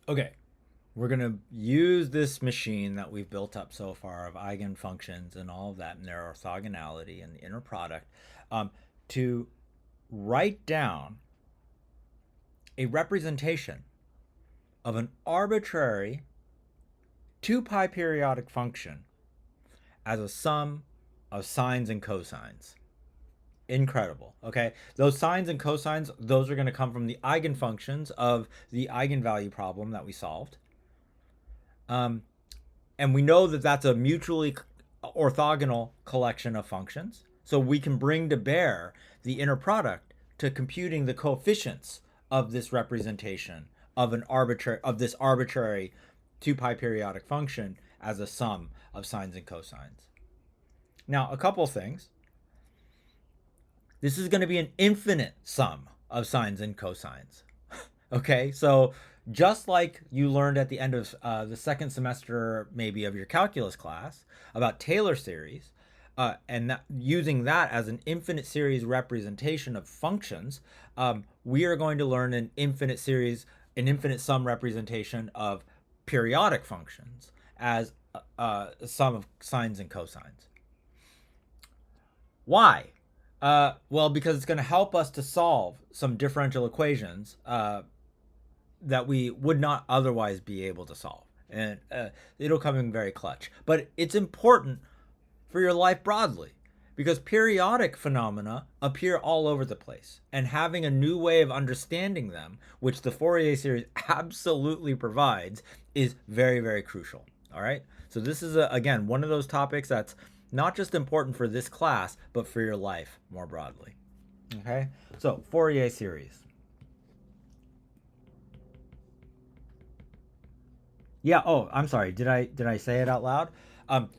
Okay, we're going to use this machine that we've built up so far of eigenfunctions and all of that and their orthogonality and the inner product um, to write down a representation of an arbitrary 2 pi periodic function as a sum of sines and cosines. Incredible. Okay, those sines and cosines, those are going to come from the eigenfunctions of the eigenvalue problem that we solved. Um, and we know that that's a mutually orthogonal collection of functions. So we can bring to bear the inner product to computing the coefficients of this representation of this arbitrary 2 pi periodic function as a sum of sines and cosines. Now, a couple things. This is going to be an infinite sum of sines and cosines. Okay, so just like you learned at the end of the second semester, maybe of your calculus class about Taylor series, and using that as an infinite series representation of functions, we are going to learn an infinite sum representation of periodic functions as a sum of sines and cosines. Why? Well, because it's going to help us to solve some differential equations that we would not otherwise be able to solve. And it'll come in very clutch. But it's important for your life broadly because periodic phenomena appear all over the place. And having a new way of understanding them, which the Fourier series absolutely provides, is very, very crucial. All right? So this is, again, one of those topics that's not just important for this class, but for your life more broadly. Okay? So, Fourier series. Yeah. Oh, I'm sorry. Did I say it out loud?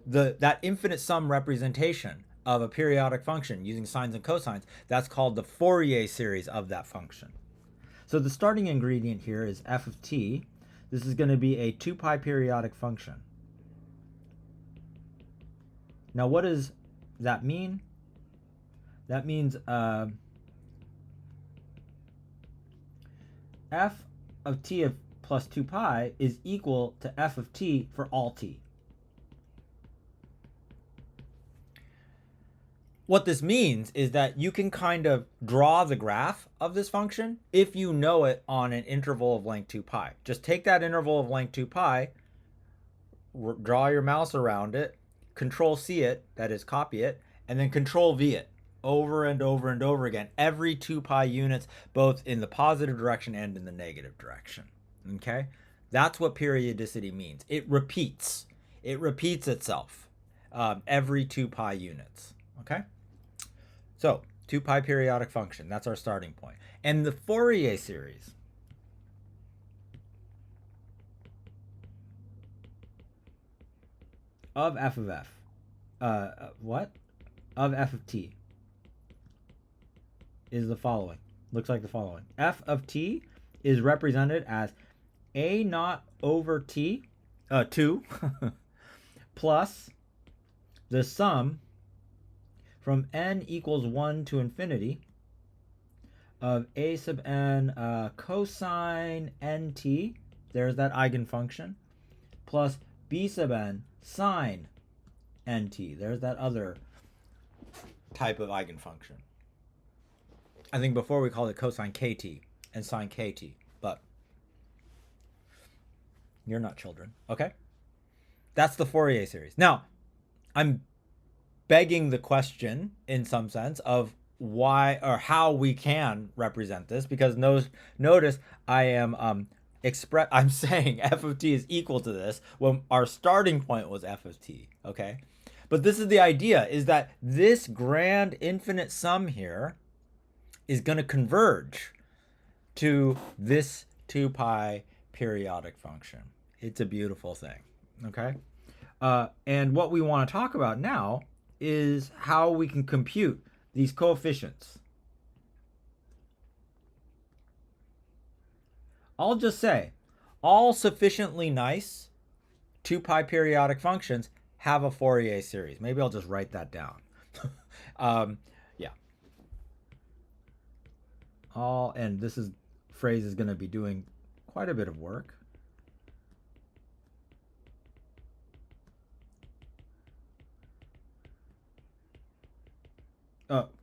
That infinite sum representation of a periodic function using sines and cosines, that's called the Fourier series of that function. So the starting ingredient here is f of t. This is going to be a 2 pi periodic function. Now, what does that mean? That means f of t of plus 2 pi is equal to f of t for all t. What this means is that you can kind of draw the graph of this function if you know it on an interval of length 2 pi. Just take that interval of length 2 pi, draw your mouse around it, control C it, that is copy it, and then control V it over and over and over again, every 2 pi units, both in the positive direction and in the negative direction. Okay? That's what periodicity means. It repeats. It repeats itself every 2 pi units. Okay? So, 2 pi periodic function, that's our starting point. And the Fourier series of f of f, what? Of f of t is the following. Looks like the following. F of t is represented as a naught over t, 2, plus the sum from n equals 1 to infinity of a sub n cosine nt, there's that eigenfunction, plus b sub n sine nt, there's that other type of eigenfunction. I think before we called it cosine kt and sine kt, but you're not children. Okay? That's the Fourier series. Now, I'm begging the question in some sense of why or how we can represent this, because notice I am I'm saying f of t is equal to this when our starting point was f of t. Okay? But this is the idea, is that this grand infinite sum here is going to converge to this 2 pi periodic function. It's a beautiful thing. Okay? And what we want to talk about now is how we can compute these coefficients. I'll just say, all sufficiently nice 2 pi periodic functions have a Fourier series. Maybe I'll just write that down. Yeah. And this phrase is going to be doing quite a bit of work.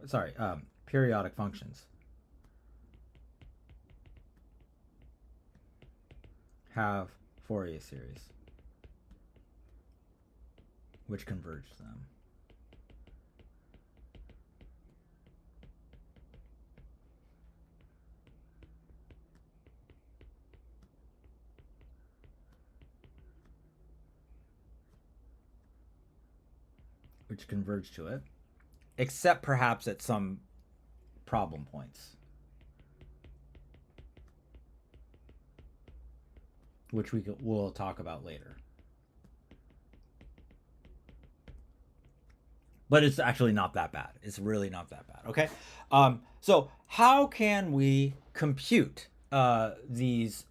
sorry, periodic functions have Fourier series which converge them. Which converge to it, except perhaps at some problem points, which we'll talk about later. But it's actually not that bad. It's really not that bad. Okay. So how can we compute these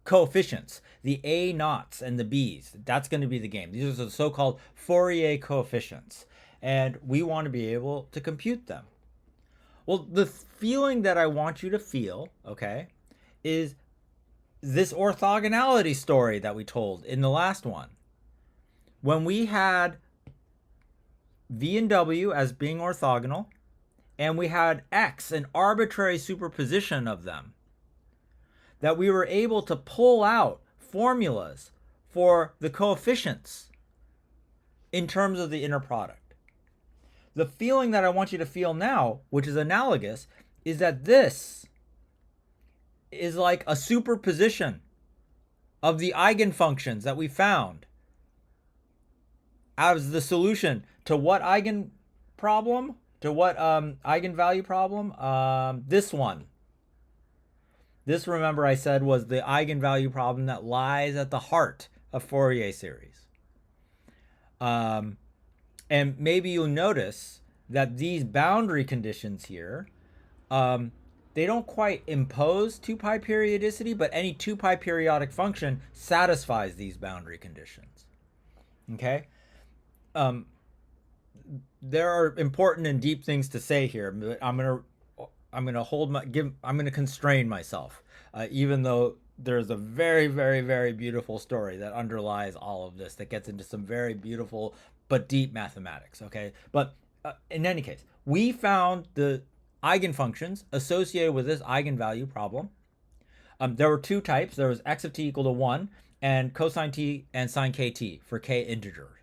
coefficients, the A naughts and the B's? That's going to be the game. These are the so-called Fourier coefficients, and we want to be able to compute them. Well, the feeling that I want you to feel, okay, is this orthogonality story that we told in the last one. When we had V and W as being orthogonal, and we had X, an arbitrary superposition of them, that we were able to pull out formulas for the coefficients in terms of the inner product. The feeling that I want you to feel now, which is analogous, is that this is like a superposition of the eigenfunctions that we found as the solution to what eigen problem? To what eigenvalue problem? This one. This, remember, I said was the eigenvalue problem that lies at the heart of Fourier series. And maybe you'll notice that these boundary conditions here, they don't quite impose 2 pi periodicity, but any 2 pi periodic function satisfies these boundary conditions. Okay? There are important and deep things to say here, but I'm gonna constrain myself, even though there's a very, very, very beautiful story that underlies all of this that gets into some very beautiful but deep mathematics. Okay, but in any case, we found the eigenfunctions associated with this eigenvalue problem. There were 2 types. There was x of t equal to 1 and cosine t and sine kt for k integer,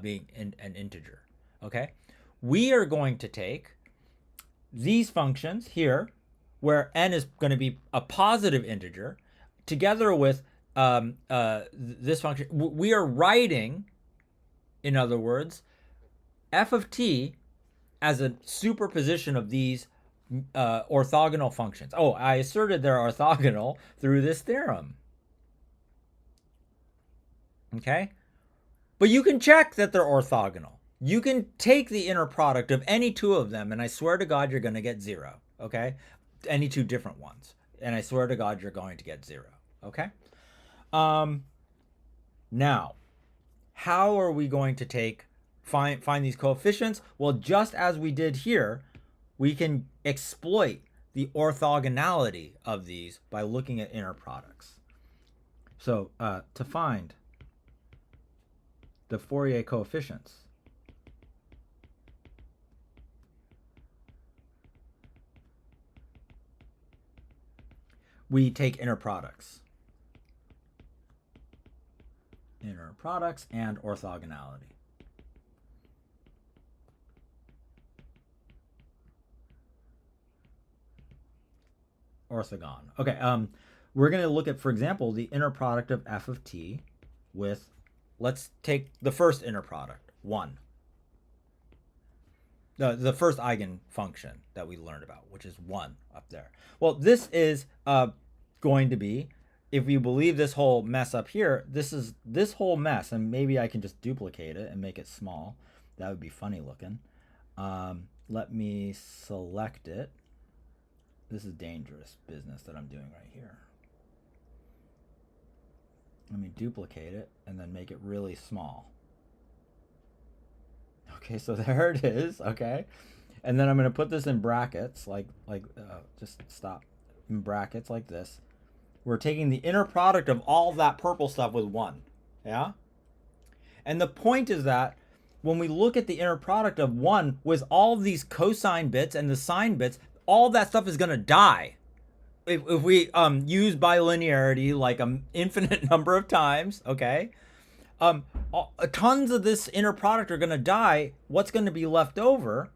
being an integer. Okay, we are going to take these functions here, where n is going to be a positive integer, together with this function. We are writing, in other words, f of t as a superposition of these orthogonal functions. Oh, I asserted they're orthogonal through this theorem. Okay? But you can check that they're orthogonal. You can take the inner product of any 2 of them, and I swear to God you're going to get 0. Okay? Any 2 different ones. And I swear to God you're going to get 0. Okay? Now, how are we going to find these coefficients? Well, just as we did here, we can exploit the orthogonality of these by looking at inner products. So to find the Fourier coefficients, we take inner products. Inner products and orthogonality. Orthogon. Okay, we're going to look at, for example, the inner product of f of t with, let's take the first inner product, 1. The first eigenfunction that we learned about, which is 1 up there. Well, this is going to be, if you believe this whole mess up here, this whole mess, and maybe I can just duplicate it and make it small. That would be funny looking. Let me select it. This is dangerous business that I'm doing right here. Let me duplicate it and then make it really small. Okay, so there it is. Okay, and then I'm going to put this in brackets, just stop, in brackets like this. We're taking the inner product of all that purple stuff with 1. Yeah, and the point is that when we look at the inner product of 1 with all of these cosine bits and the sine bits, all that stuff is going to die. If we use bilinearity like an infinite number of times, okay, tons of this inner product are going to die. What's going to be left over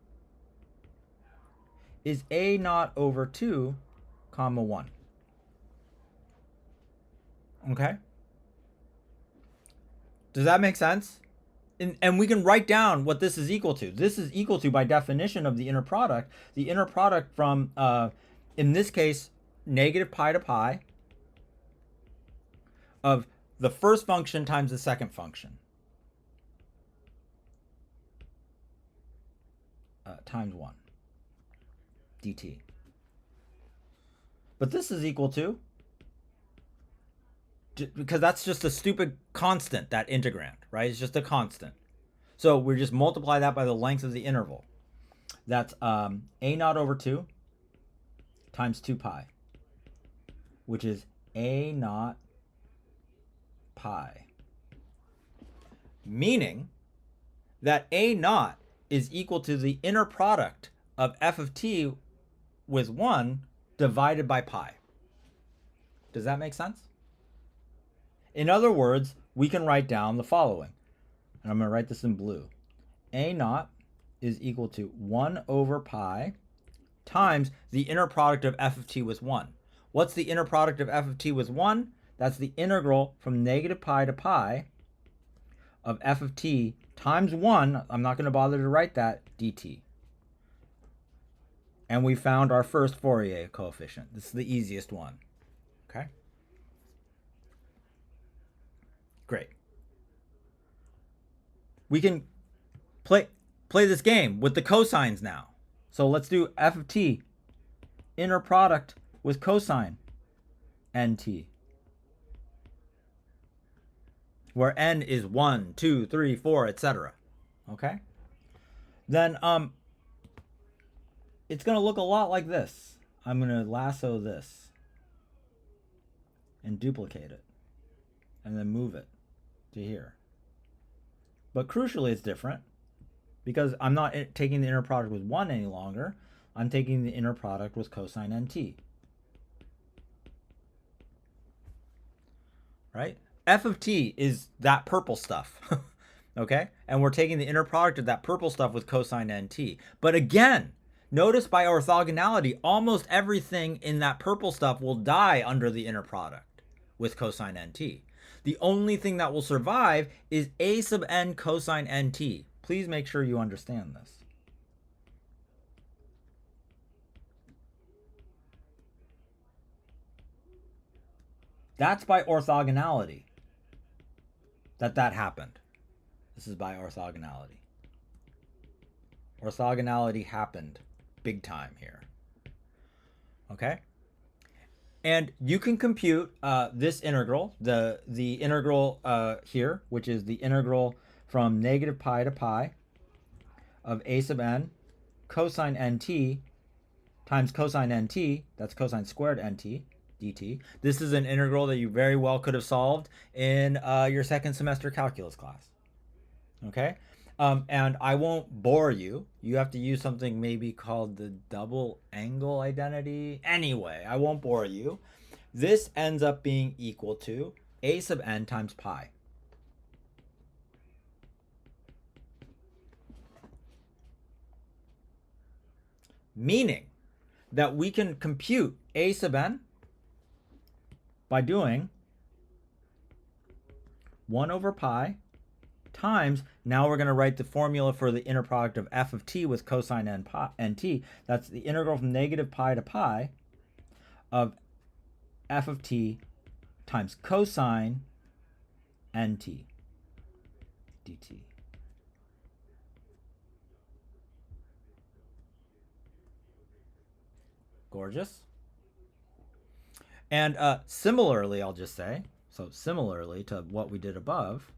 is a naught over 2 comma 1. Okay, does that make sense? And we can write down what this is equal to. This is equal to, by definition of the inner product from, in this case, negative pi to pi of the first function times the second function times 1 dt. But this is equal to, because that's just a stupid constant, that integrand, right? It's just a constant. So we just multiply that by the length of the interval. That's a naught over 2 times 2 pi, which is a naught pi. Meaning that a naught is equal to the inner product of f of t with 1 divided by pi. Does that make sense? In other words, we can write down the following, and I'm going to write this in blue. A naught is equal to 1 over pi times the inner product of f of t with 1. What's the inner product of f of t with 1? That's the integral from negative pi to pi of f of t times 1, I'm not going to bother to write that, dt. And we found our first Fourier coefficient. This is the easiest one. Okay? Great. We can play this game with the cosines now. So let's do f of t, inner product with cosine nt, where n is 1, 2, 3, 4, etc. Okay? Then it's going to look a lot like this. I'm going to lasso this and duplicate it and then move it to here. But crucially, it's different because I'm not taking the inner product with 1 any longer. I'm taking the inner product with cosine nt. Right? F of t is that purple stuff. Okay? And we're taking the inner product of that purple stuff with cosine nt. But again, notice by orthogonality, almost everything in that purple stuff will die under the inner product with cosine nt. The only thing that will survive is a sub n cosine nt. Please make sure you understand this. That's by orthogonality that happened. This is by orthogonality. Orthogonality happened big time here. Okay? And you can compute this integral, the integral here, which is the integral from negative pi to pi of a sub n cosine nt times cosine nt, that's cosine squared nt, dt. This is an integral that you very well could have solved in your second semester calculus class. Okay? And I won't bore you. You have to use something maybe called the double angle identity. Anyway, I won't bore you. This ends up being equal to a sub n times pi. Meaning that we can compute a sub n by doing 1 over pi times, now we're going to write the formula for the inner product of f of t with cosine nt. That's the integral from negative pi to pi of f of t times cosine nt dt. Gorgeous. And similarly, I'll just say, so similarly to what we did above,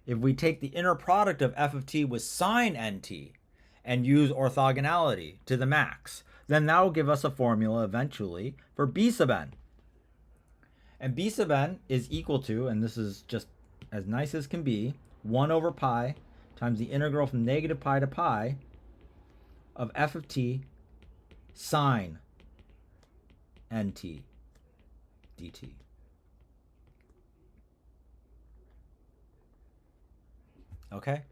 if we take the inner product of f of t with sine nt and use orthogonality to the max, then that will give us a formula eventually for b sub n. And b sub n is equal to, and this is just as nice as can be, 1 over pi times the integral from negative pi to pi of f of t sine nt dt. Okay?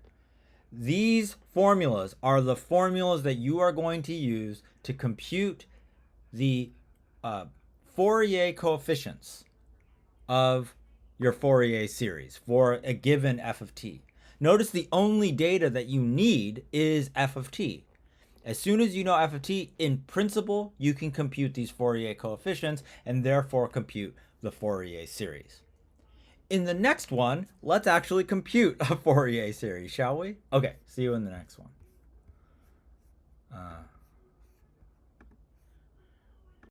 These formulas are the formulas that you are going to use to compute the Fourier coefficients of your Fourier series for a given f of t. Notice the only data that you need is f of t. As soon as you know f of t, in principle, you can compute these Fourier coefficients and therefore compute the Fourier series. In the next one, let's actually compute a Fourier series, shall we? Okay, see you in the next one.